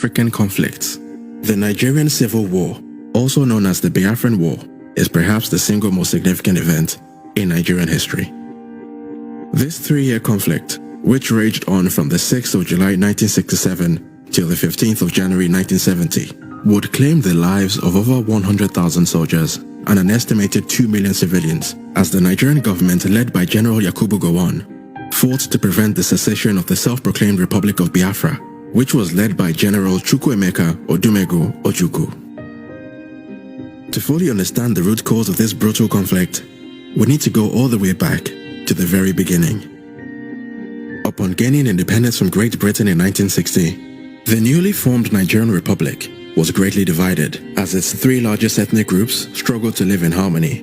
African conflicts. The Nigerian Civil War, also known as the Biafran War, is perhaps the single most significant event in Nigerian history. This three-year conflict, which raged on from the 6th of July 1967 till the 15th of January 1970, would claim the lives of over 100,000 soldiers and an estimated 2 million civilians, as the Nigerian government led by General Yakubu Gowon fought to prevent the secession of the self-proclaimed Republic of Biafra, which was led by General Chukwuemeka Odumegu Ojukwu. To fully understand the root cause of this brutal conflict, we need to go all the way back to the very beginning. Upon gaining independence from Great Britain in 1960, the newly formed Nigerian Republic was greatly divided as its three largest ethnic groups struggled to live in harmony.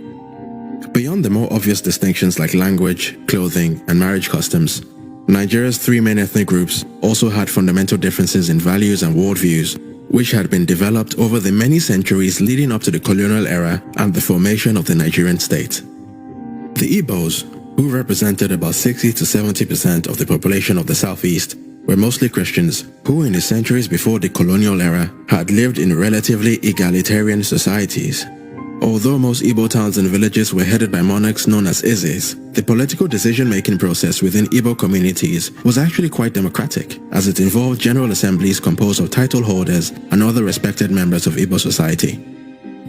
Beyond the more obvious distinctions like language, clothing, and marriage customs, Nigeria's three main ethnic groups also had fundamental differences in values and worldviews, which had been developed over the many centuries leading up to the colonial era and the formation of the Nigerian state. The Igbos, who represented about 60 to 70% of the population of the southeast, were mostly Christians who in the centuries before the colonial era had lived in relatively egalitarian societies. Although most Igbo towns and villages were headed by monarchs known as Ezes, the political decision-making process within Igbo communities was actually quite democratic, as it involved general assemblies composed of title holders and other respected members of Igbo society.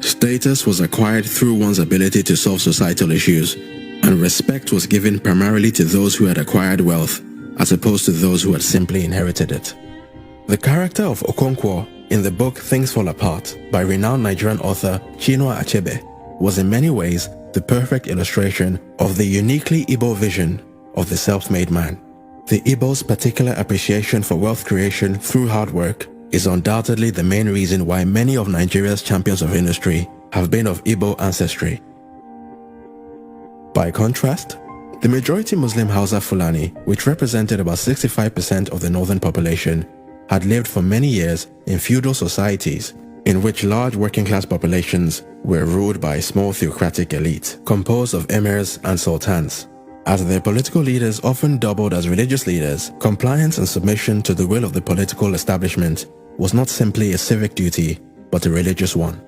Status was acquired through one's ability to solve societal issues, and respect was given primarily to those who had acquired wealth, as opposed to those who had simply inherited it. The character of Okonkwo in the book Things Fall Apart by renowned Nigerian author Chinua Achebe was in many ways the perfect illustration of the uniquely Igbo vision of the self-made man. The Igbo's particular appreciation for wealth creation through hard work is undoubtedly the main reason why many of Nigeria's champions of industry have been of Igbo ancestry. By contrast, the majority Muslim Hausa Fulani, which represented about 65% of the northern population, had lived for many years in feudal societies in which large working-class populations were ruled by a small theocratic elite composed of emirs and sultans. As their political leaders often doubled as religious leaders, compliance and submission to the will of the political establishment was not simply a civic duty, but a religious one.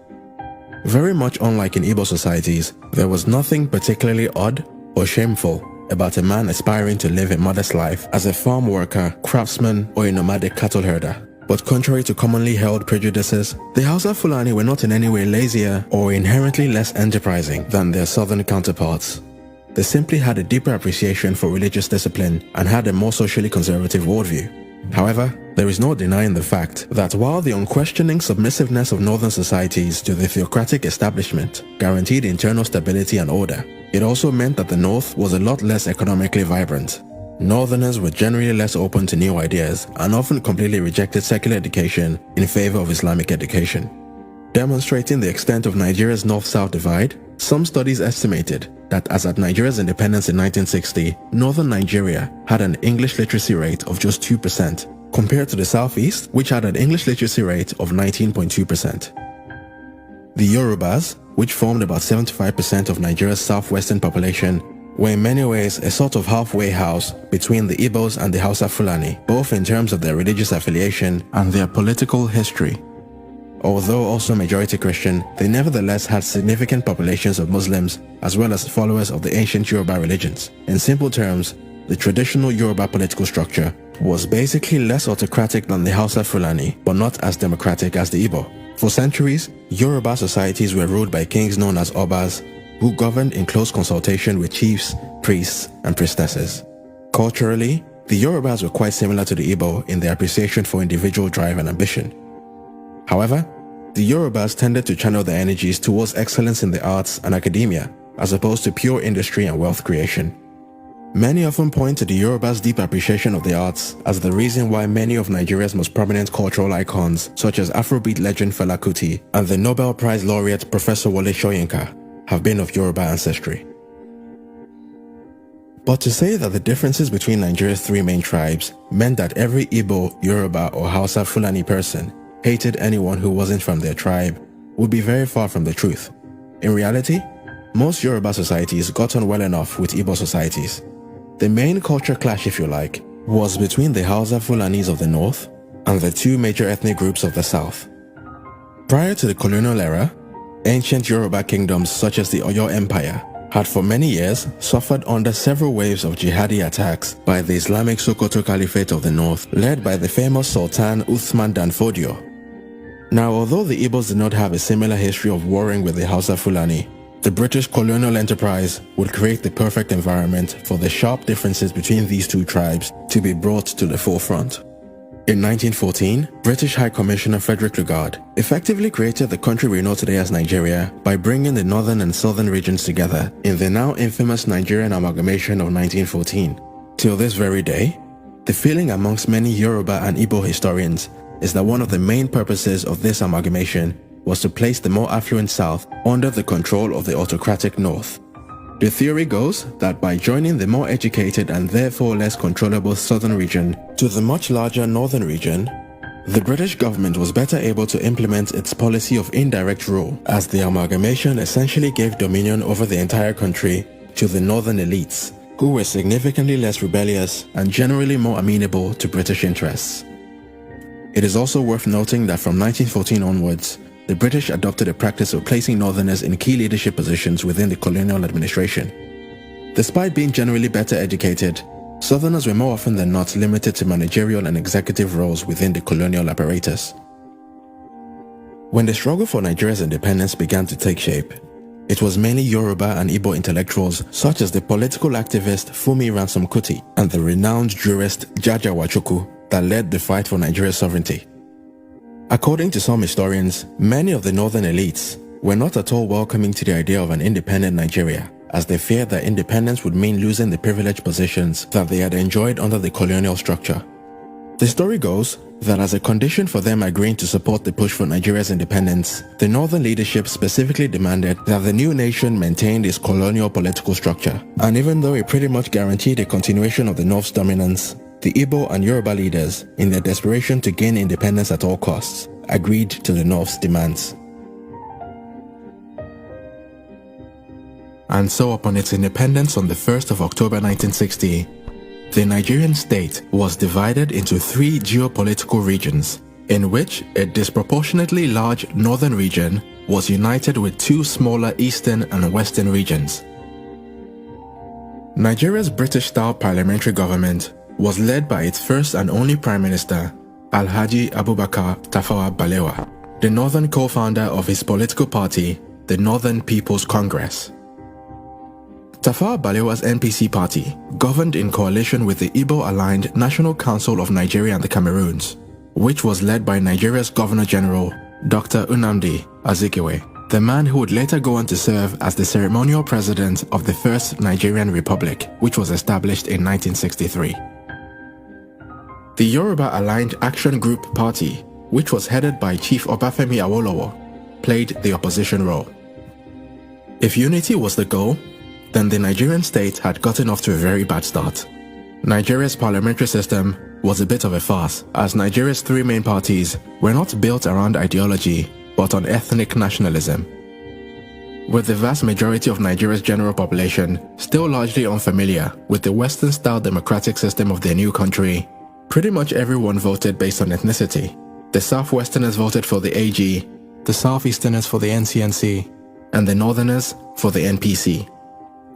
Very much unlike in Igbo societies, there was nothing particularly odd or shameful about a man aspiring to live a modest life as a farm worker, craftsman, or a nomadic cattle herder. But contrary to commonly held prejudices, the Hausa Fulani were not in any way lazier or inherently less enterprising than their southern counterparts. They simply had a deeper appreciation for religious discipline and had a more socially conservative worldview. However, there is no denying the fact that while the unquestioning submissiveness of northern societies to the theocratic establishment guaranteed internal stability and order, it also meant that the North was a lot less economically vibrant. Northerners were generally less open to new ideas and often completely rejected secular education in favor of Islamic education. Demonstrating the extent of Nigeria's North-South divide, some studies estimated that as at Nigeria's independence in 1960, northern Nigeria had an English literacy rate of just 2%, compared to the Southeast, which had an English literacy rate of 19.2%. The Yorubas, which formed about 75% of Nigeria's southwestern population, were in many ways a sort of halfway house between the Igbos and the Hausa Fulani, both in terms of their religious affiliation and their political history. Although also majority Christian, they nevertheless had significant populations of Muslims as well as followers of the ancient Yoruba religions. In simple terms, the traditional Yoruba political structure was basically less autocratic than the Hausa Fulani, but not as democratic as the Igbo. For centuries, Yoruba societies were ruled by kings known as Obas, who governed in close consultation with chiefs, priests, and priestesses. Culturally, the Yorubas were quite similar to the Igbo in their appreciation for individual drive and ambition. However, the Yorubas tended to channel their energies towards excellence in the arts and academia, as opposed to pure industry and wealth creation. Many often point to the Yoruba's deep appreciation of the arts as the reason why many of Nigeria's most prominent cultural icons, such as Afrobeat legend Fela Kuti and the Nobel Prize laureate Professor Wole Soyinka, have been of Yoruba ancestry. But to say that the differences between Nigeria's three main tribes meant that every Igbo, Yoruba, or Hausa Fulani person hated anyone who wasn't from their tribe would be very far from the truth. In reality, most Yoruba societies got on well enough with Igbo societies. The main culture clash, if you like, was between the Hausa Fulanis of the north and the two major ethnic groups of the south. Prior to the colonial era, ancient Yoruba kingdoms such as the Oyo Empire had for many years suffered under several waves of jihadi attacks by the Islamic Sokoto Caliphate of the north, led by the famous Sultan Uthman Dan Fodio. Now, although the Igbos did not have a similar history of warring with the Hausa Fulani, the British colonial enterprise would create the perfect environment for the sharp differences between these two tribes to be brought to the forefront. In 1914, British High Commissioner Frederick Lugard effectively created the country we know today as Nigeria by bringing the northern and southern regions together in the now infamous Nigerian amalgamation of 1914. Till this very day, the feeling amongst many Yoruba and Igbo historians is that one of the main purposes of this amalgamation was to place the more affluent south under the control of the autocratic north. The theory goes that by joining the more educated and therefore less controllable southern region to the much larger northern region, the British government was better able to implement its policy of indirect rule, as the amalgamation essentially gave dominion over the entire country to the northern elites, who were significantly less rebellious and generally more amenable to British interests. It is also worth noting that from 1914 onwards, the British adopted a practice of placing northerners in key leadership positions within the colonial administration. Despite being generally better educated, southerners were more often than not limited to managerial and executive roles within the colonial apparatus. When the struggle for Nigeria's independence began to take shape, it was mainly Yoruba and Igbo intellectuals such as the political activist Fumi Ransom Kuti and the renowned jurist Jaja Wachukwu that led the fight for Nigeria's sovereignty. According to some historians, many of the northern elites were not at all welcoming to the idea of an independent Nigeria, as they feared that independence would mean losing the privileged positions that they had enjoyed under the colonial structure. The story goes that as a condition for them agreeing to support the push for Nigeria's independence, the northern leadership specifically demanded that the new nation maintain its colonial political structure. And even though it pretty much guaranteed a continuation of the North's dominance, the Igbo and Yoruba leaders, in their desperation to gain independence at all costs, agreed to the North's demands. And so upon its independence on the 1st of October 1960, the Nigerian state was divided into three geopolitical regions, in which a disproportionately large northern region was united with two smaller eastern and western regions. Nigeria's British-style parliamentary government was led by its first and only Prime Minister, Alhaji Abubakar Tafawa Balewa, the northern co-founder of his political party, the Northern People's Congress. Tafawa Balewa's NPC party governed in coalition with the Igbo-aligned National Council of Nigeria and the Cameroons, which was led by Nigeria's Governor-General, Dr. Nnamdi Azikiwe, the man who would later go on to serve as the ceremonial president of the First Nigerian Republic, which was established in 1963. The Yoruba-aligned Action Group Party, which was headed by Chief Obafemi Awolowo, played the opposition role. If unity was the goal, then the Nigerian state had gotten off to a very bad start. Nigeria's parliamentary system was a bit of a farce, as Nigeria's three main parties were not built around ideology, but on ethnic nationalism. With the vast majority of Nigeria's general population still largely unfamiliar with the Western-style democratic system of their new country, pretty much everyone voted based on ethnicity. The Southwesterners voted for the AG, the Southeasterners for the NCNC, and the Northerners for the NPC.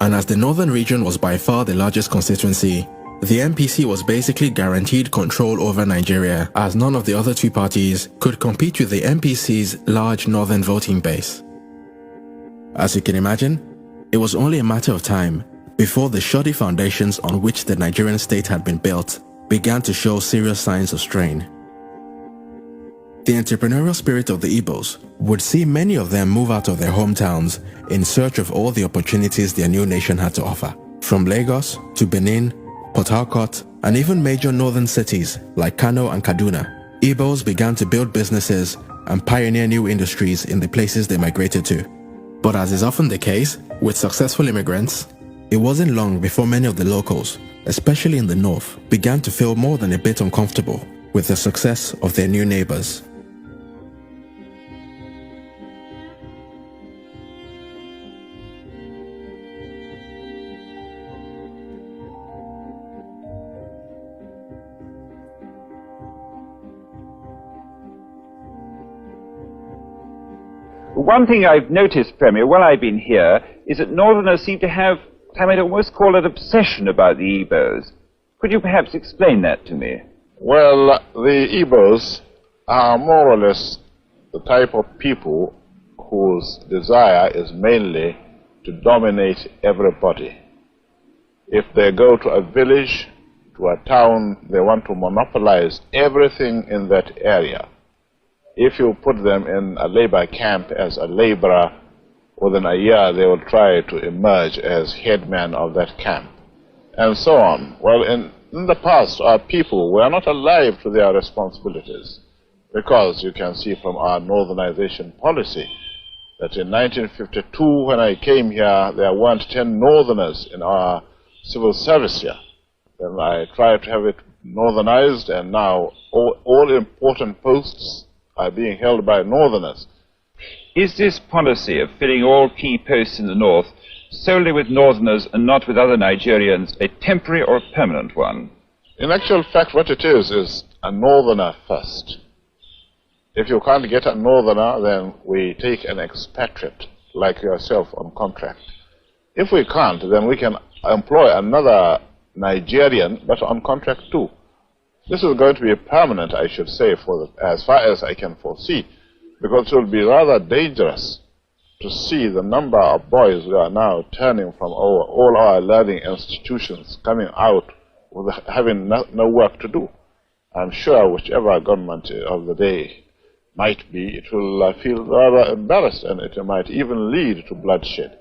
And as the Northern region was by far the largest constituency, the NPC was basically guaranteed control over Nigeria, as none of the other two parties could compete with the NPC's large northern voting base. As you can imagine, it was only a matter of time before the shoddy foundations on which the Nigerian state had been built began to show serious signs of strain. The entrepreneurial spirit of the Igbos would see many of them move out of their hometowns in search of all the opportunities their new nation had to offer. From Lagos to Benin, Port Harcourt, and even major northern cities like Kano and Kaduna, Igbos began to build businesses and pioneer new industries in the places they migrated to. But as is often the case with successful immigrants, it wasn't long before many of the locals, especially in the north, began to feel more than a bit uncomfortable with the success of their new neighbors. One thing I've noticed, Premier, while I've been here, is that Northerners seem to have, I might almost call it, obsession about the Igbos. Could you perhaps explain that to me? Well, the Igbos are more or less the type of people whose desire is mainly to dominate everybody. If they go to a village, to a town, they want to monopolize everything in that area. If you put them in a labor camp as a laborer, within a year they will try to emerge as headman of that camp, and so on. Well, in the past, our people were not alive to their responsibilities, because you can see from our northernization policy that in 1952, when I came here, there weren't 10 northerners in our civil service here. Then I tried to have it northernized, and now all important posts are being held by northerners. Is this policy of filling all key posts in the north solely with northerners and not with other Nigerians a temporary or a permanent one? In actual fact, what it is a northerner first. If you can't get a northerner, then we take an expatriate like yourself on contract. If we can't, then we can employ another Nigerian, but on contract too. This is going to be permanent, I should say, as far as I can foresee, because it will be rather dangerous to see the number of boys who are now turning from all our learning institutions, coming out with having no work to do. I'm sure whichever government of the day might be, it will feel rather embarrassed, and it might even lead to bloodshed.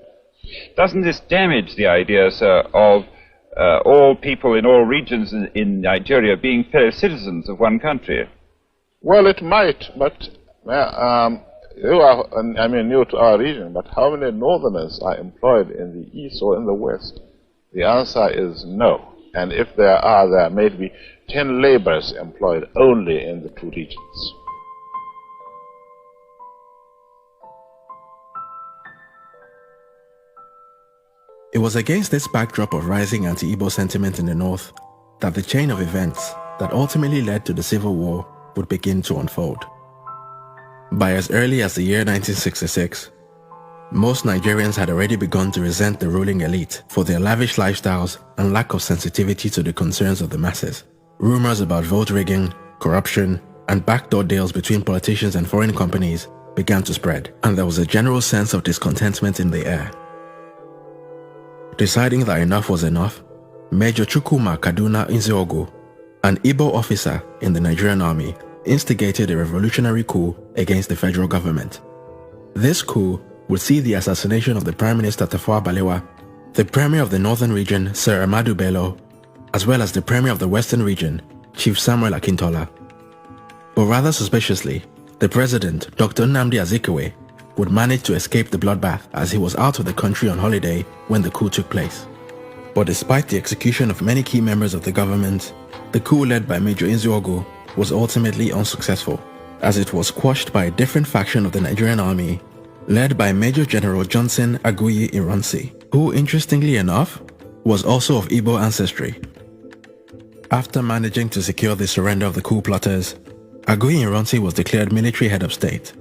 Doesn't this damage the idea, sir, of all people in all regions in Nigeria being fellow citizens of one country? Well, it might, but you are, new to our region, but how many northerners are employed in the east or in the west? The answer is no. And if there are, there may be 10 laborers employed only in the two regions. It was against this backdrop of rising anti-Igbo sentiment in the north that the chain of events that ultimately led to the Civil War would begin to unfold. By as early as the year 1966, most Nigerians had already begun to resent the ruling elite for their lavish lifestyles and lack of sensitivity to the concerns of the masses. Rumors about vote rigging, corruption, and backdoor deals between politicians and foreign companies began to spread, and there was a general sense of discontentment in the air. Deciding that enough was enough, Major Chukwuma Kaduna Nzeogu, an Igbo officer in the Nigerian army, instigated a revolutionary coup against the federal government. This coup would see the assassination of the Prime Minister Tafawa Balewa, the Premier of the Northern Region Sir Ahmadu Bello, as well as the Premier of the Western Region Chief Samuel Akintola. But rather suspiciously, the President, Dr. Nnamdi Azikiwe, would manage to escape the bloodbath as he was out of the country on holiday when the coup took place. But despite the execution of many key members of the government, the coup led by Major Nzeogu was ultimately unsuccessful, as it was quashed by a different faction of the Nigerian army, led by Major General Johnson Aguiyi Ironsi, who, interestingly enough, was also of Igbo ancestry. After managing to secure the surrender of the coup plotters, Aguiyi Ironsi was declared military head of state.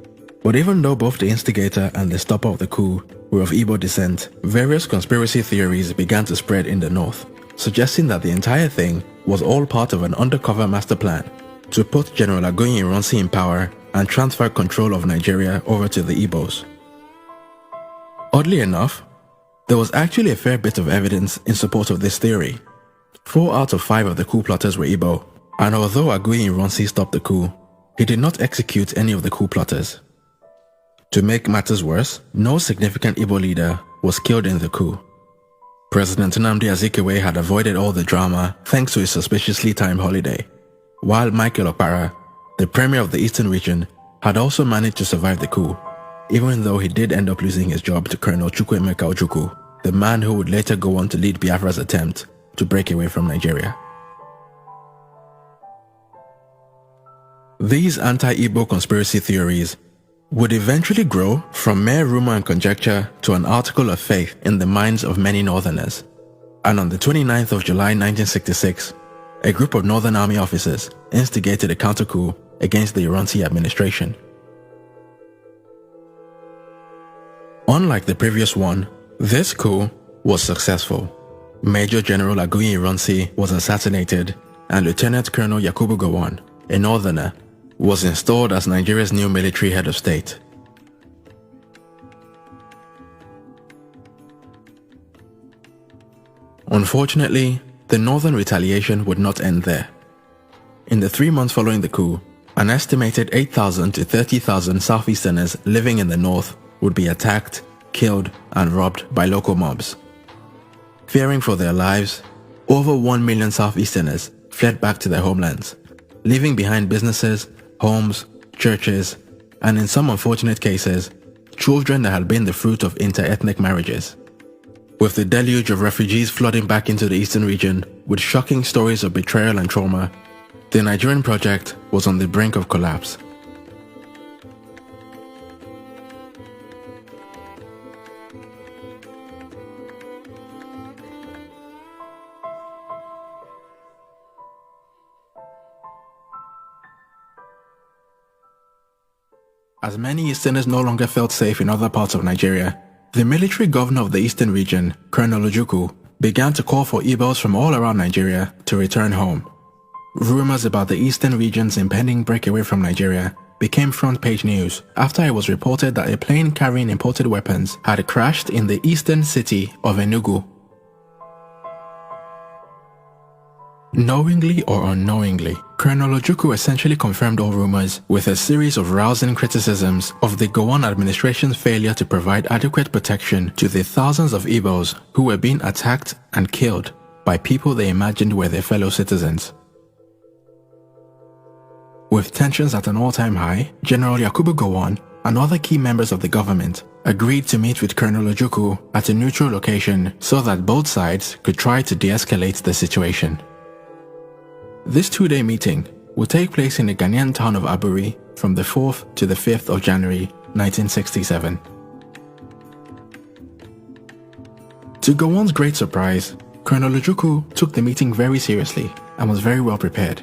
But even though both the instigator and the stopper of the coup were of Igbo descent, various conspiracy theories began to spread in the north, suggesting that the entire thing was all part of an undercover master plan to put General Aguiyi Ironsi in power and transfer control of Nigeria over to the Igbos. Oddly enough, there was actually a fair bit of evidence in support of this theory. 4 out of 5 of the coup plotters were Igbo, and although Aguiyi Ironsi stopped the coup, he did not execute any of the coup plotters. To make matters worse, no significant Igbo leader was killed in the coup. President Nnamdi Azikiwe had avoided all the drama thanks to his suspiciously timed holiday, while Michael Okpara, the Premier of the Eastern Region, had also managed to survive the coup, even though he did end up losing his job to Colonel Chukwuemeka Ojukwu, the man who would later go on to lead Biafra's attempt to break away from Nigeria. These anti-Igbo conspiracy theories would eventually grow from mere rumor and conjecture to an article of faith in the minds of many Northerners. And on the 29th of July 1966, a group of Northern Army officers instigated a counter-coup against the Ironsi administration. Unlike the previous one, this coup was successful. Major General Aguiyi Ironsi was assassinated, and Lieutenant Colonel Yakubu Gowon, a northerner, was installed as Nigeria's new military head of state. Unfortunately, the northern retaliation would not end there. In the 3 months following the coup, an estimated 8,000 to 30,000 Southeasterners living in the north would be attacked, killed, and robbed by local mobs. Fearing for their lives, over 1 million Southeasterners fled back to their homelands, leaving behind businesses, homes, churches, and in some unfortunate cases, children that had been the fruit of inter-ethnic marriages. With the deluge of refugees flooding back into the eastern region with shocking stories of betrayal and trauma, the Nigerian project was on the brink of collapse. As many Easterners no longer felt safe in other parts of Nigeria, the military governor of the eastern region, Colonel Ojukwu, began to call for Igbos from all around Nigeria to return home. Rumors about the eastern region's impending breakaway from Nigeria became front-page news after it was reported that a plane carrying imported weapons had crashed in the eastern city of Enugu. Knowingly or unknowingly, Colonel Ojukwu essentially confirmed all rumors with a series of rousing criticisms of the Gowon administration's failure to provide adequate protection to the thousands of Igbos who were being attacked and killed by people they imagined were their fellow citizens. With tensions at an all-time high, General Yakubu Gowon and other key members of the government agreed to meet with Colonel Ojukwu at a neutral location so that both sides could try to de-escalate the situation. This two-day meeting will take place in the Ghanaian town of Aburi from the 4th to the 5th of January 1967. To Gowon's great surprise, Colonel Ojukwu took the meeting very seriously and was very well prepared.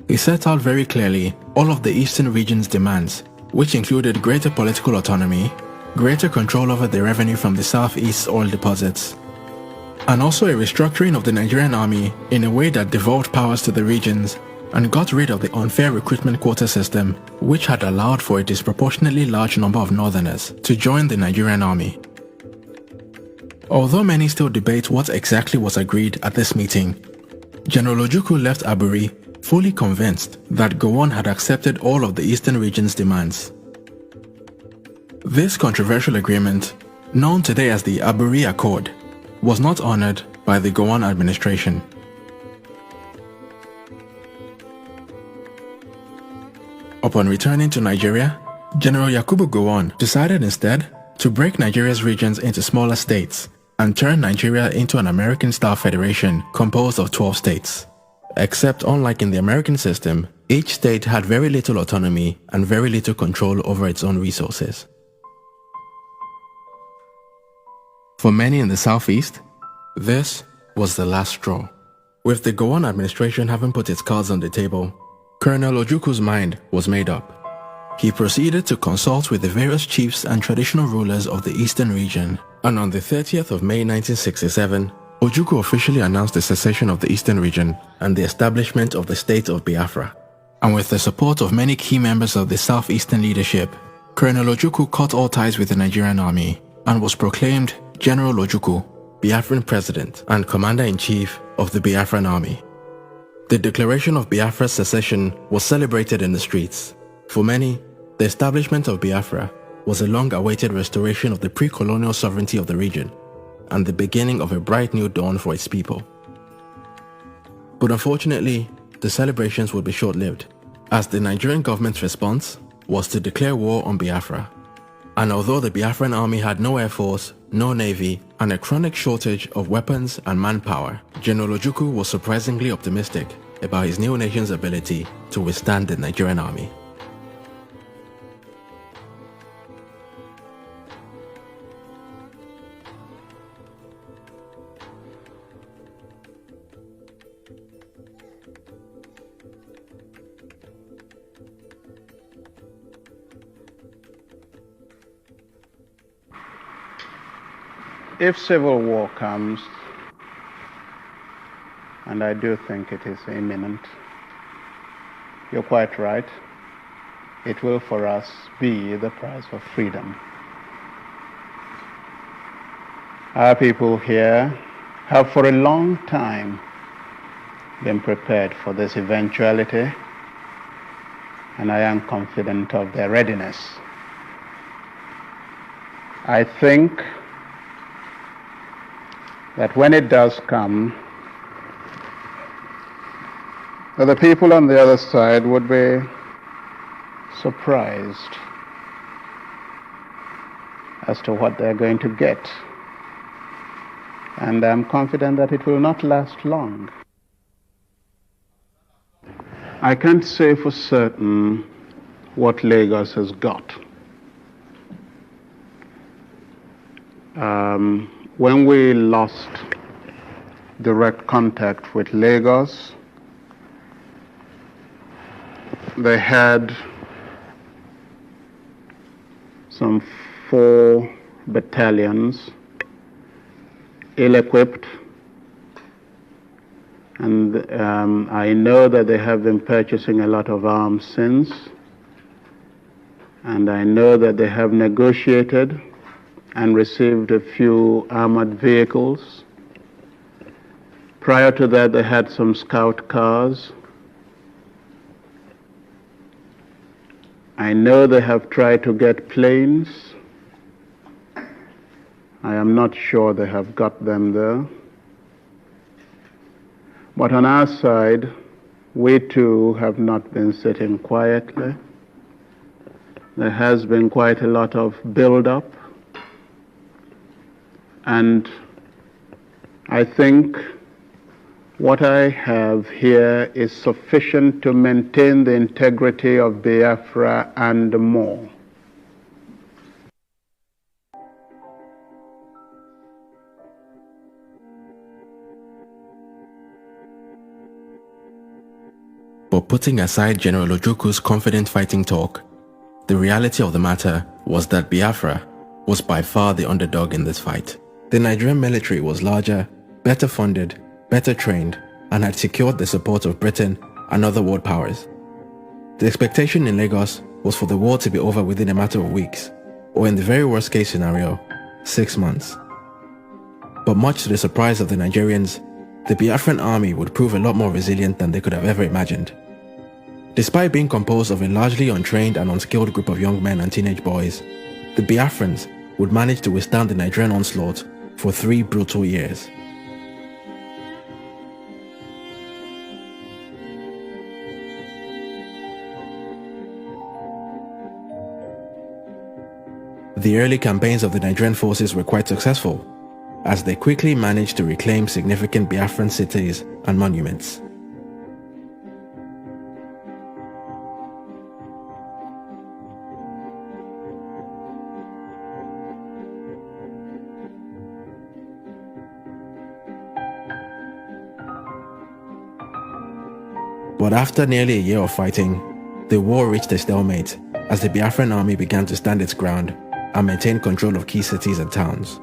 He set out very clearly all of the eastern region's demands, which included greater political autonomy, greater control over the revenue from the southeast oil deposits, and also a restructuring of the Nigerian army in a way that devolved powers to the regions and got rid of the unfair recruitment quota system, which had allowed for a disproportionately large number of northerners to join the Nigerian army. Although many still debate what exactly was agreed at this meeting, General Ojukwu left Aburi fully convinced that Gowon had accepted all of the eastern region's demands. This controversial agreement, known today as the Aburi Accord, was not honored by the Gowon administration. Upon returning to Nigeria, General Yakubu Gowon decided instead to break Nigeria's regions into smaller states and turn Nigeria into an American-style federation composed of 12 states. Except unlike in the American system, each state had very little autonomy and very little control over its own resources. For many in the southeast, this was the last straw. With the Gowon administration having put its cards on the table, Colonel Ojukwu's mind was made up. He proceeded to consult with the various chiefs and traditional rulers of the eastern region, and on the 30th of May 1967, Ojukwu officially announced the secession of the eastern region and the establishment of the state of Biafra. And with the support of many key members of the southeastern leadership, Colonel Ojukwu cut all ties with the Nigerian army and was proclaimed General Ojukwu, Biafran President and Commander-in-Chief of the Biafran Army. The declaration of Biafra's secession was celebrated in the streets. For many, the establishment of Biafra was a long-awaited restoration of the pre-colonial sovereignty of the region and the beginning of a bright new dawn for its people. But unfortunately, the celebrations would be short-lived, as the Nigerian government's response was to declare war on Biafra. And although the Biafran army had no air force, no navy, and a chronic shortage of weapons and manpower, General Ojukwu was surprisingly optimistic about his new nation's ability to withstand the Nigerian army. If civil war comes, and I do think it is imminent, you're quite right. It will for us be the price of freedom. Our people here have for a long time been prepared for this eventuality, and I am confident of their readiness. I think that when it does come, that the people on the other side would be surprised as to what they're going to get. And I'm confident that it will not last long. I can't say for certain what Lagos has got. When we lost direct contact with Lagos, they had some 4 battalions, ill-equipped, and I know that they have been purchasing a lot of arms since, and I know that they have negotiated and received a few armored vehicles. Prior to that, they had some scout cars. I know they have tried to get planes. I am not sure they have got them there. But on our side, we too have not been sitting quietly. There has been quite a lot of build-up. And I think what I have here is sufficient to maintain the integrity of Biafra and more. But putting aside General Ojuku's confident fighting talk, the reality of the matter was that Biafra was by far the underdog in this fight. The Nigerian military was larger, better funded, better trained, and had secured the support of Britain and other world powers. The expectation in Lagos was for the war to be over within a matter of weeks, or in the very worst case scenario, 6 months. But much to the surprise of the Nigerians, the Biafran army would prove a lot more resilient than they could have ever imagined. Despite being composed of a largely untrained and unskilled group of young men and teenage boys, the Biafrans would manage to withstand the Nigerian onslaught for 3 brutal years. The early campaigns of the Nigerian forces were quite successful, as they quickly managed to reclaim significant Biafran cities and monuments. But after nearly a year of fighting, the war reached a stalemate as the Biafran army began to stand its ground and maintain control of key cities and towns.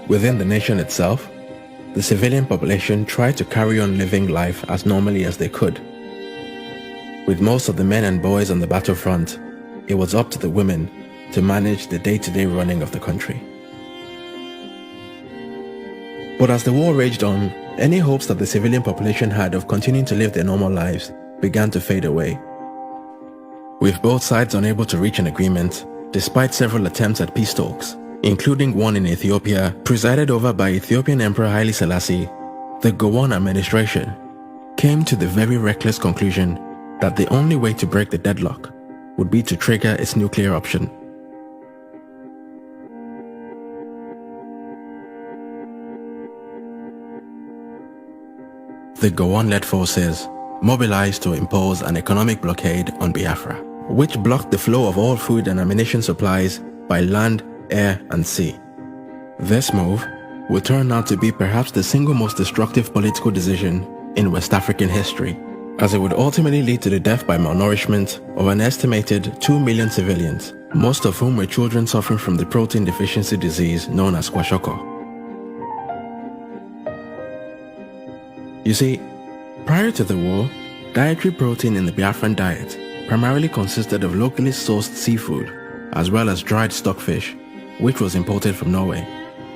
Within the nation itself, the civilian population tried to carry on living life as normally as they could. With most of the men and boys on the battlefront, it was up to the women to manage the day-to-day running of the country. But as the war raged on, any hopes that the civilian population had of continuing to live their normal lives began to fade away. With both sides unable to reach an agreement, despite several attempts at peace talks, including one in Ethiopia presided over by Ethiopian Emperor Haile Selassie, the Gowon administration came to the very reckless conclusion that the only way to break the deadlock would be to trigger its nuclear option. The Gowon-led forces mobilized to impose an economic blockade on Biafra, which blocked the flow of all food and ammunition supplies by land, air, and sea. This move would turn out to be perhaps the single most destructive political decision in West African history, as it would ultimately lead to the death by malnourishment of an estimated 2 million civilians most of whom were children suffering from the protein deficiency disease known as kwashiorkor. You see, prior to the war, dietary protein in the Biafran diet primarily consisted of locally sourced seafood, as well as dried stockfish, which was imported from Norway.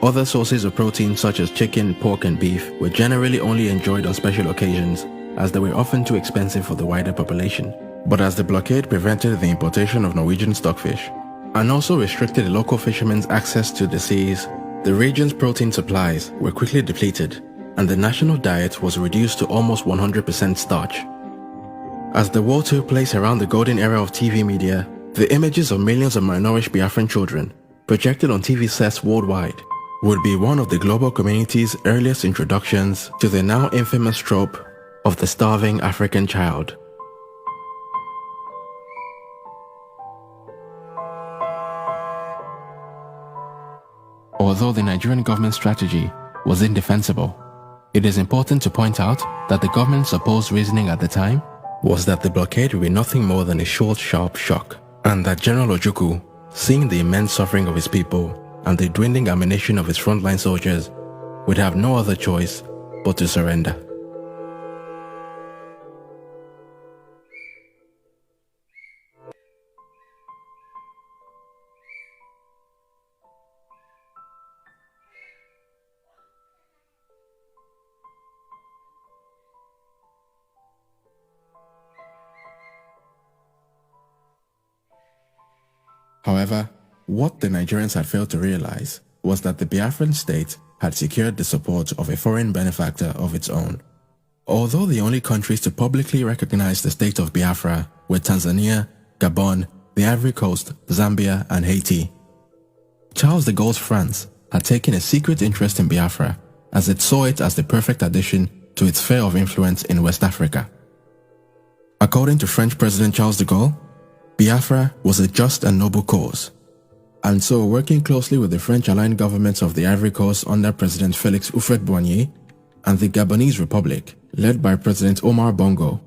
Other sources of protein such as chicken, pork and beef were generally only enjoyed on special occasions, as they were often too expensive for the wider population. But as the blockade prevented the importation of Norwegian stockfish, and also restricted local fishermen's access to the seas, the region's protein supplies were quickly depleted, and the national diet was reduced to almost 100% starch. As the war took place around the golden era of TV media, the images of millions of malnourished Biafran children, projected on TV sets worldwide, would be one of the global community's earliest introductions to the now infamous trope of the starving African child. Although the Nigerian government strategy was indefensible, it is important to point out that the government's supposed reasoning at the time was that the blockade would be nothing more than a short, sharp shock, and that General Ojukwu, seeing the immense suffering of his people and the dwindling ammunition of his frontline soldiers, would have no other choice but to surrender. However, what the Nigerians had failed to realize was that the Biafran state had secured the support of a foreign benefactor of its own. Although the only countries to publicly recognize the state of Biafra were Tanzania, Gabon, the Ivory Coast, Zambia, and Haiti, Charles de Gaulle's France had taken a secret interest in Biafra as it saw it as the perfect addition to its sphere of influence in West Africa. According to French President Charles de Gaulle, Biafra was a just and noble cause, and so working closely with the French-aligned governments of the Ivory Coast under President Félix Houphouët-Boigny and the Gabonese Republic, led by President Omar Bongo,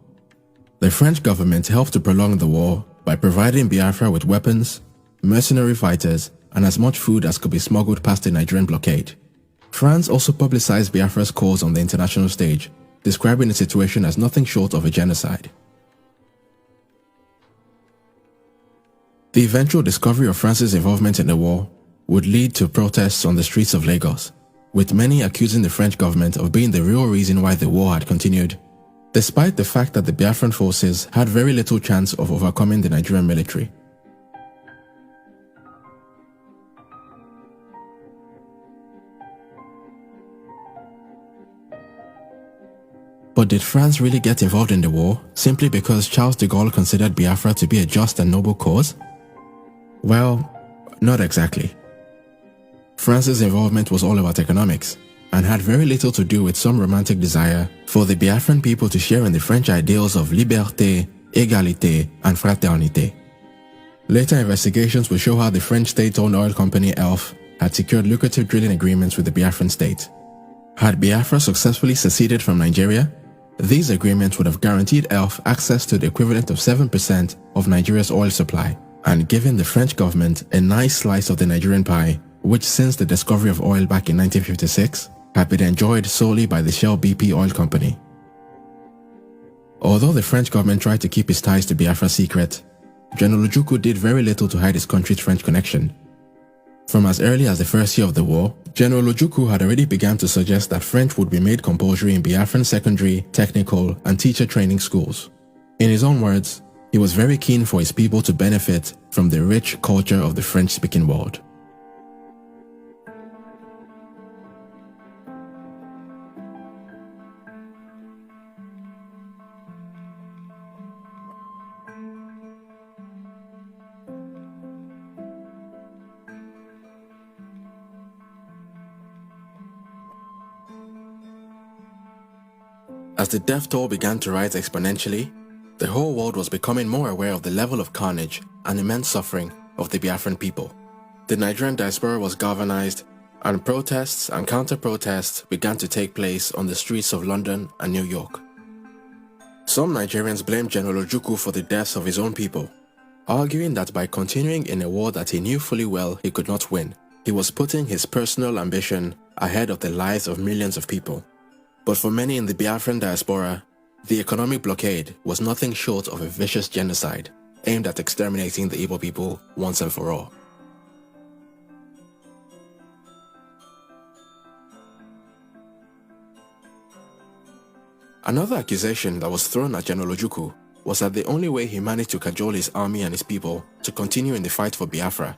the French government helped to prolong the war by providing Biafra with weapons, mercenary fighters, and as much food as could be smuggled past the Nigerian blockade. France also publicized Biafra's cause on the international stage, describing the situation as nothing short of a genocide. The eventual discovery of France's involvement in the war would lead to protests on the streets of Lagos, with many accusing the French government of being the real reason why the war had continued, despite the fact that the Biafran forces had very little chance of overcoming the Nigerian military. But did France really get involved in the war simply because Charles de Gaulle considered Biafra to be a just and noble cause? Well, not exactly. France's involvement was all about economics and had very little to do with some romantic desire for the Biafran people to share in the French ideals of liberté, égalité, and fraternité. Later investigations will show how the French state-owned oil company ELF had secured lucrative drilling agreements with the Biafran state. Had Biafra successfully seceded from Nigeria, these agreements would have guaranteed ELF access to the equivalent of 7% of Nigeria's oil supply, and given the French government a nice slice of the Nigerian pie, which since the discovery of oil back in 1956, had been enjoyed solely by the Shell BP oil company. Although the French government tried to keep its ties to Biafra secret, General Ojukwu did very little to hide his country's French connection. From as early as the first year of the war, General Ojukwu had already begun to suggest that French would be made compulsory in Biafran secondary, technical, and teacher training schools. In his own words, he was very keen for his people to benefit from the rich culture of the French-speaking world. As the death toll began to rise exponentially, the whole world was becoming more aware of the level of carnage and immense suffering of the Biafran people. The Nigerian diaspora was galvanized, and protests and counter-protests began to take place on the streets of London and New York. Some Nigerians blamed General Ojukwu for the deaths of his own people, arguing that by continuing in a war that he knew fully well he could not win, he was putting his personal ambition ahead of the lives of millions of people. But for many in the Biafran diaspora, the economic blockade was nothing short of a vicious genocide aimed at exterminating the Igbo people once and for all. Another accusation that was thrown at General Ojukwu was that the only way he managed to cajole his army and his people to continue in the fight for Biafra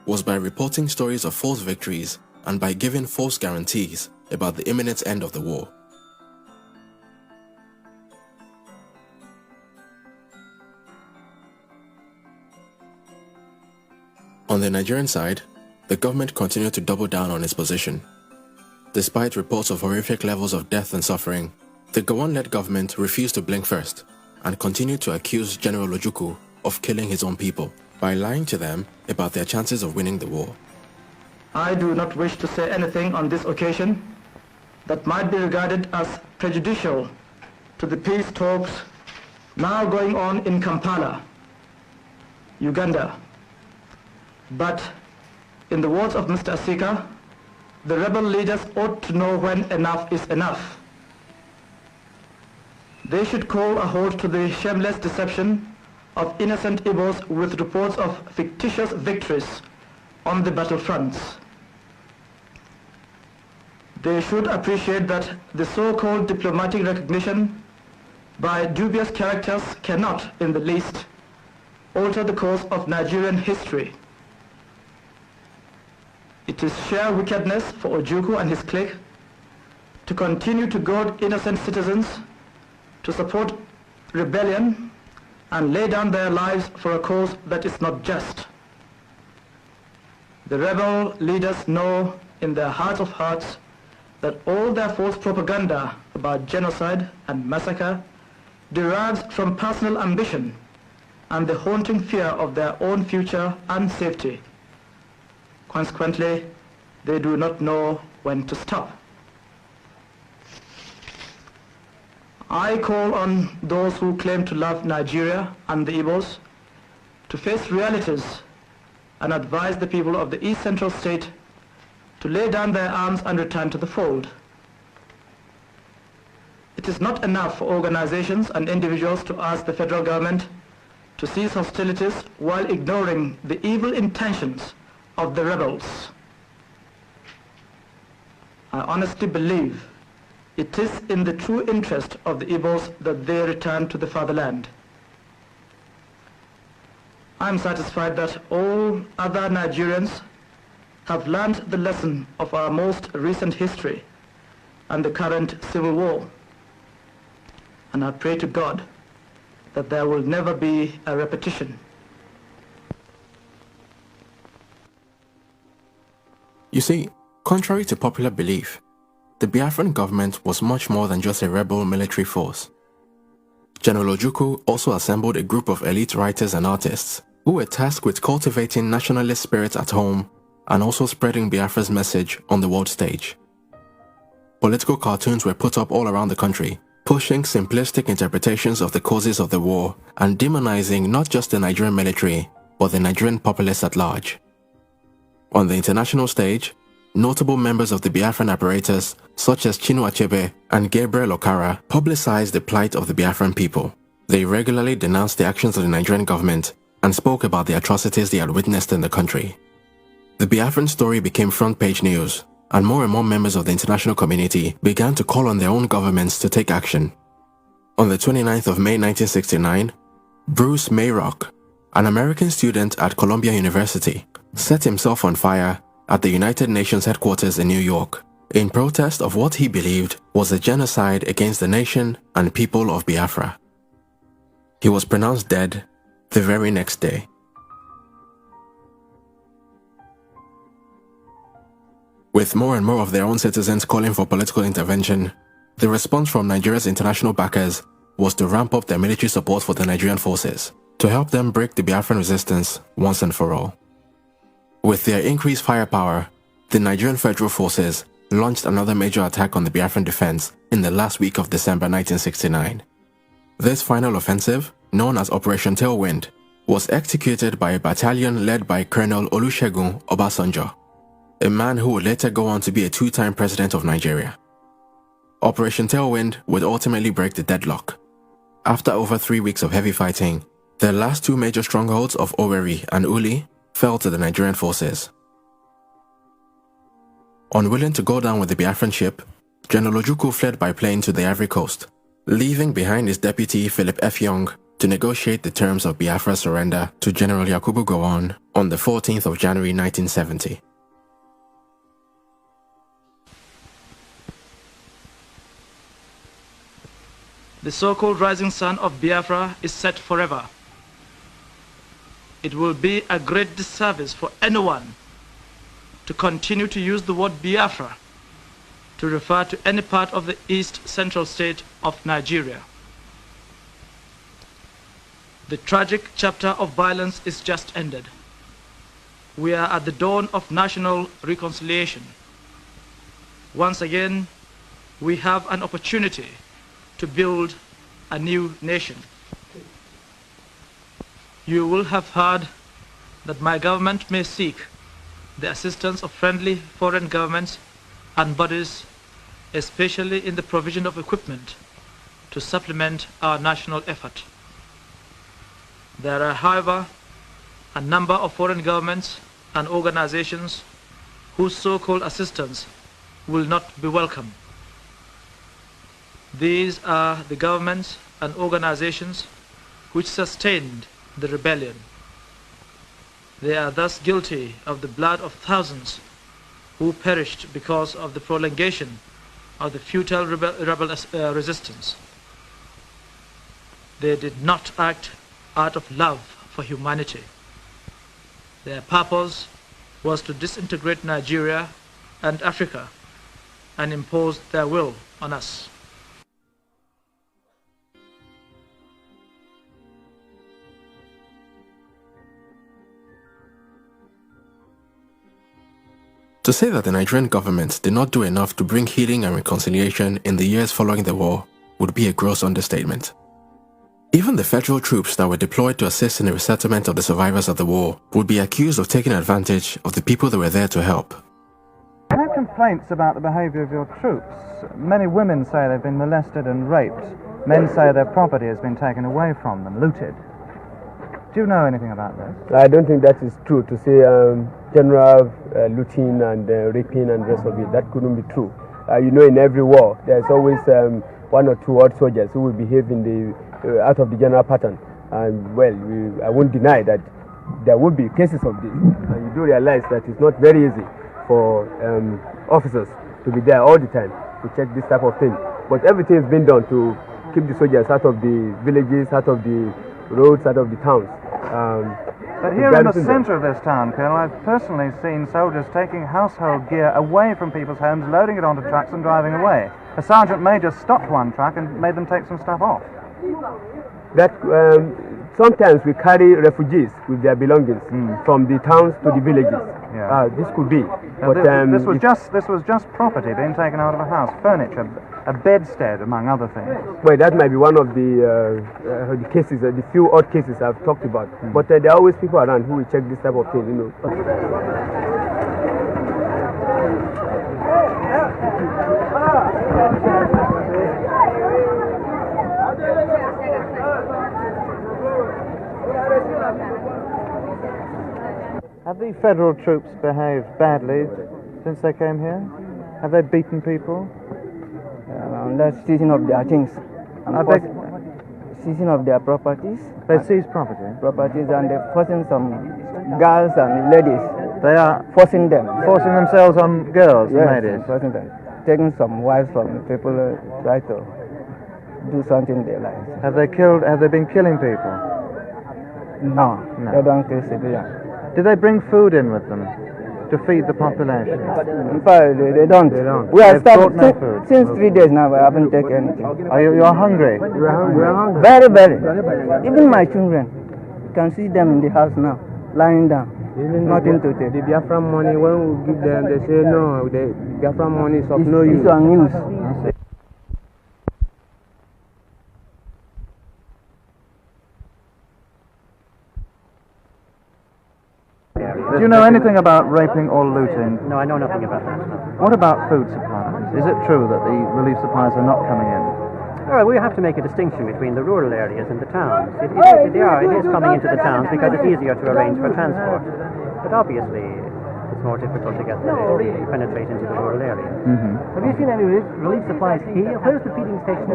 was by reporting stories of false victories and by giving false guarantees about the imminent end of the war. On the Nigerian side, the government continued to double down on its position. Despite reports of horrific levels of death and suffering, the Gowon-led government refused to blink first and continued to accuse General Ojukwu of killing his own people by lying to them about their chances of winning the war. I do not wish to say anything on this occasion that might be regarded as prejudicial to the peace talks now going on in Kampala, Uganda. But in the words of Mr. Asika, the rebel leaders ought to know when enough is enough. They should call a halt to the shameless deception of innocent Igbos with reports of fictitious victories on the battlefronts. They should appreciate that the so-called diplomatic recognition by dubious characters cannot, in the least, alter the course of Nigerian history. It is sheer wickedness for Ojukwu and his clique to continue to goad innocent citizens to support rebellion and lay down their lives for a cause that is not just. The rebel leaders know in their hearts of hearts that all their false propaganda about genocide and massacre derives from personal ambition and the haunting fear of their own future and safety. Consequently, they do not know when to stop. I call on those who claim to love Nigeria and the Igbos to face realities and advise the people of the East Central State to lay down their arms and return to the fold. It is not enough for organizations and individuals to ask the federal government to cease hostilities while ignoring the evil intentions of the rebels. I honestly believe it is in the true interest of the Igbos that they return to the fatherland. I am satisfied that all other Nigerians have learned the lesson of our most recent history and the current civil war. And I pray to God that there will never be a repetition. You see, contrary to popular belief, the Biafran government was much more than just a rebel military force. General Ojukwu also assembled a group of elite writers and artists who were tasked with cultivating nationalist spirit at home and also spreading Biafra's message on the world stage. Political cartoons were put up all around the country, pushing simplistic interpretations of the causes of the war and demonizing not just the Nigerian military, but the Nigerian populace at large. On the international stage, notable members of the Biafran apparatus, such as Chinua Achebe and Gabriel Okara, publicized the plight of the Biafran people. They regularly denounced the actions of the Nigerian government and spoke about the atrocities they had witnessed in the country. The Biafran story became front-page news, and more members of the international community began to call on their own governments to take action. On the 29th of May 1969, Bruce Mayrock, an American student at Columbia University, set himself on fire at the United Nations headquarters in New York in protest of what he believed was a genocide against the nation and people of Biafra. He was pronounced dead the very next day. With more and more of their own citizens calling for political intervention, the response from Nigeria's international backers was to ramp up their military support for the Nigerian forces to help them break the Biafran resistance once and for all. With their increased firepower, the Nigerian Federal Forces launched another major attack on the Biafran defense in the last week of December 1969. This final offensive, known as Operation Tailwind, was executed by a battalion led by Colonel Olusegun Obasanjo, a man who would later go on to be a two-time president of Nigeria. Operation Tailwind would ultimately break the deadlock. After over 3 weeks of heavy fighting, the last two major strongholds of Owerri and Uli fell to the Nigerian forces. Unwilling to go down with the Biafran ship, General Ojukwu fled by plane to the Ivory Coast, leaving behind his deputy Philip F. Young to negotiate the terms of Biafra's surrender to General Yakubu Gowon on the 14th of January 1970. The so-called rising sun of Biafra is set forever. It will be a great disservice for anyone to continue to use the word Biafra to refer to any part of the East Central state of Nigeria. The tragic chapter of violence is just ended. We are at the dawn of national reconciliation. Once again, we have an opportunity to build a new nation. You will have heard that my government may seek the assistance of friendly foreign governments and bodies, especially in the provision of equipment to supplement our national effort. There are, however, a number of foreign governments and organizations whose so-called assistance will not be welcome. These are the governments and organizations which sustained the rebellion. They are thus guilty of the blood of thousands who perished because of the prolongation of the futile rebel resistance. They did not act out of love for humanity. Their purpose was to disintegrate Nigeria and Africa and impose their will on us. To say that the Nigerian government did not do enough to bring healing and reconciliation in the years following the war would be a gross understatement. Even the federal troops that were deployed to assist in the resettlement of the survivors of the war would be accused of taking advantage of the people that were there to help. I have complaints about the behaviour of your troops. Many women say they've been molested and raped. Men say their property has been taken away from them, looted. Do you know anything about this? I don't think that is true. To say general looting and raping and the rest of it, that couldn't be true. You know, in every war, there's always one or two odd soldiers who will behave in the out of the general pattern. And well, I won't deny that there will be cases of this. And you do realize that it's not very easy for officers to be there all the time to check this type of thing. But everything has been done to keep the soldiers out of the villages, out of the roads, out of the towns. But here in the centre of this town, Colonel, I've personally seen soldiers taking household gear away from people's homes, loading it onto trucks and driving away. A sergeant major stopped one truck and made them take some stuff off. That sometimes we carry refugees with their belongings from the towns to the villages. Yeah. This could be. But this was just property being taken out of a house, furniture, a bedstead, among other things. Well, that might be one of the cases, the few odd cases I've talked about. But there are always people around who will check this type of thing, you know. Have the federal troops behaved badly since they came here? Have they beaten people? That's seizing of their things. Seizing of their properties. They seize property? Properties, and they're forcing some girls and ladies. They are forcing them. Forcing themselves on girls and ladies? Forcing them. Taking some wives from people who try to do something they like. Have they been killing people? No. They don't kill civilians. Do they bring food in with them to feed the population? In fact, they don't. They don't. We are starving since 3 days now. I haven't taken anything. You're hungry? We are hungry. Very, very. Even my children, you can see them in the house now, lying down. Nothing to take. The Biafra money, when we give them, they say no, the Biafra money is of no use. It's unused. Do you know anything about raping or looting? No, I know nothing about that. No. What about food supplies? Is it true that the relief supplies are not coming in? Well, we have to make a distinction between the rural areas and the towns. It is coming into the towns because it's easier to arrange for transport. But obviously, it's more difficult to penetrate into the rural area. Have you seen any relief supplies here? Where's the feeding station?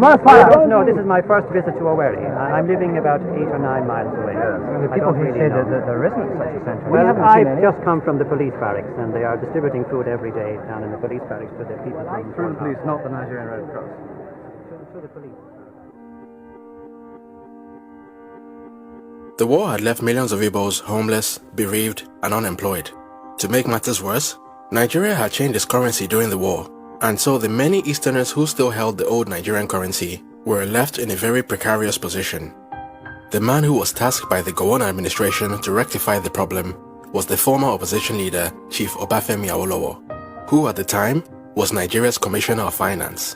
No, this is my first visit to Owerri. I'm living about 8 or 9 miles away. People here say that there isn't such a centre. Well, I've just come from the police barracks, and they are distributing food every day down in the police barracks to the people. Through the police, not the Nigerian Red Cross. Through the police. The war had left millions of Igbos homeless, bereaved, and unemployed. To make matters worse, Nigeria had changed its currency during the war, and so the many Easterners who still held the old Nigerian currency were left in a very precarious position. The man who was tasked by the Gowon administration to rectify the problem was the former opposition leader, Chief Obafemi Awolowo, who at the time was Nigeria's Commissioner of Finance.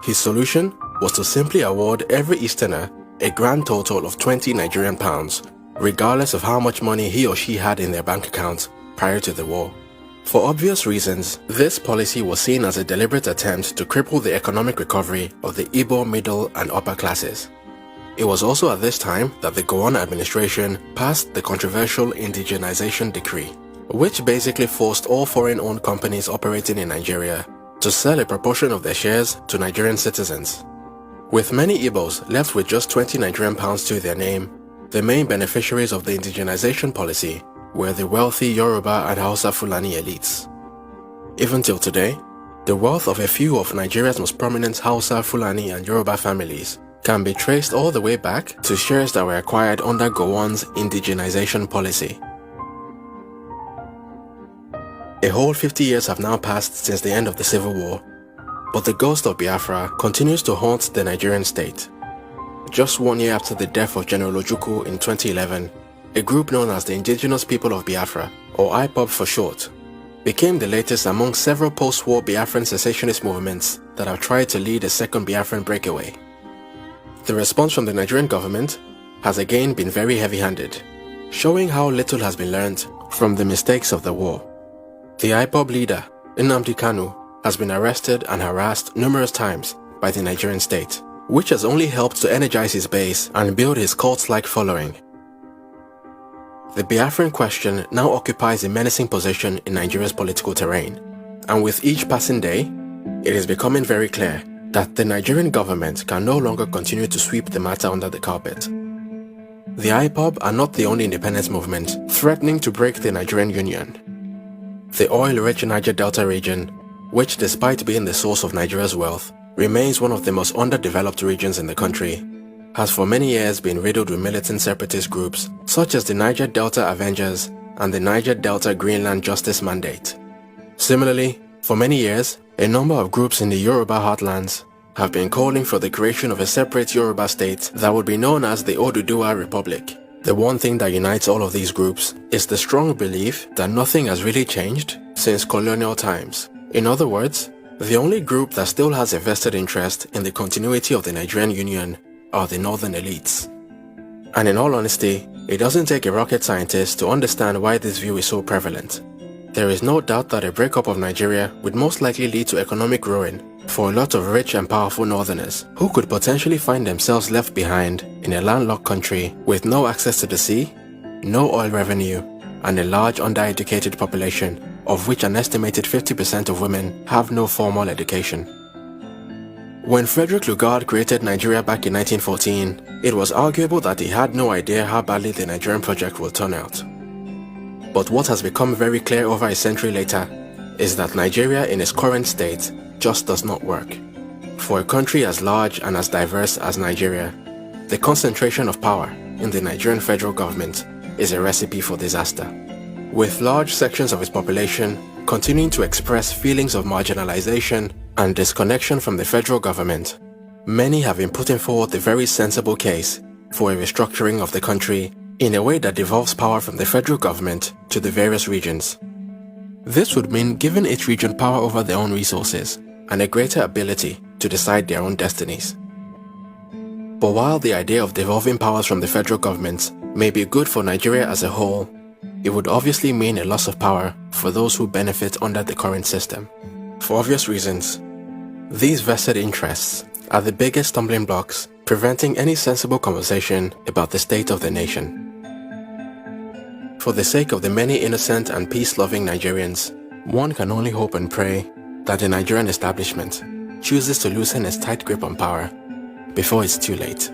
His solution was to simply award every Easterner a grand total of 20 Nigerian pounds, regardless of how much money he or she had in their bank account prior to the war. For obvious reasons, this policy was seen as a deliberate attempt to cripple the economic recovery of the Igbo middle and upper classes. It was also at this time that the Gowon administration passed the controversial indigenization decree, which basically forced all foreign-owned companies operating in Nigeria to sell a proportion of their shares to Nigerian citizens. With many Igbos left with just 20 Nigerian pounds to their name, the main beneficiaries of the indigenization policy were the wealthy Yoruba and Hausa Fulani elites. Even till today, the wealth of a few of Nigeria's most prominent Hausa, Fulani and Yoruba families can be traced all the way back to shares that were acquired under Gowon's indigenization policy. A whole 50 years have now passed since the end of the Civil War, but the ghost of Biafra continues to haunt the Nigerian state. Just 1 year after the death of General Ojukwu in 2011, a group known as the Indigenous People of Biafra, or IPOB for short, became the latest among several post-war Biafran secessionist movements that have tried to lead a second Biafran breakaway. The response from the Nigerian government has again been very heavy-handed, showing how little has been learned from the mistakes of the war. The IPOB leader, Nnamdi Kanu, has been arrested and harassed numerous times by the Nigerian state, which has only helped to energize his base and build his cult-like following. The Biafran question now occupies a menacing position in Nigeria's political terrain, and with each passing day, it is becoming very clear that the Nigerian government can no longer continue to sweep the matter under the carpet. The IPOB are not the only independence movement threatening to break the Nigerian Union. The oil-rich Niger Delta region, which despite being the source of Nigeria's wealth, remains one of the most underdeveloped regions in the country, has for many years been riddled with militant separatist groups such as the Niger Delta Avengers and the Niger Delta Greenland Justice Mandate. Similarly, for many years, a number of groups in the Yoruba heartlands have been calling for the creation of a separate Yoruba state that would be known as the Oduduwa Republic. The one thing that unites all of these groups is the strong belief that nothing has really changed since colonial times. In other words, the only group that still has a vested interest in the continuity of the Nigerian Union are the northern elites. And in all honesty, it doesn't take a rocket scientist to understand why this view is so prevalent. There is no doubt that a breakup of Nigeria would most likely lead to economic ruin for a lot of rich and powerful northerners who could potentially find themselves left behind in a landlocked country with no access to the sea, no oil revenue, and a large undereducated population, of which an estimated 50% of women have no formal education. When Frederick Lugard created Nigeria back in 1914, it was arguable that he had no idea how badly the Nigerian project would turn out. But what has become very clear over a century later is that Nigeria in its current state just does not work. For a country as large and as diverse as Nigeria, the concentration of power in the Nigerian federal government is a recipe for disaster. With large sections of its population continuing to express feelings of marginalization and disconnection from the federal government, many have been putting forward the very sensible case for a restructuring of the country in a way that devolves power from the federal government to the various regions. This would mean giving each region power over their own resources and a greater ability to decide their own destinies. But while the idea of devolving powers from the federal government may be good for Nigeria as a whole, it would obviously mean a loss of power for those who benefit under the current system. For obvious reasons, these vested interests are the biggest stumbling blocks preventing any sensible conversation about the state of the nation. For the sake of the many innocent and peace-loving Nigerians, one can only hope and pray that the Nigerian establishment chooses to loosen its tight grip on power before it's too late.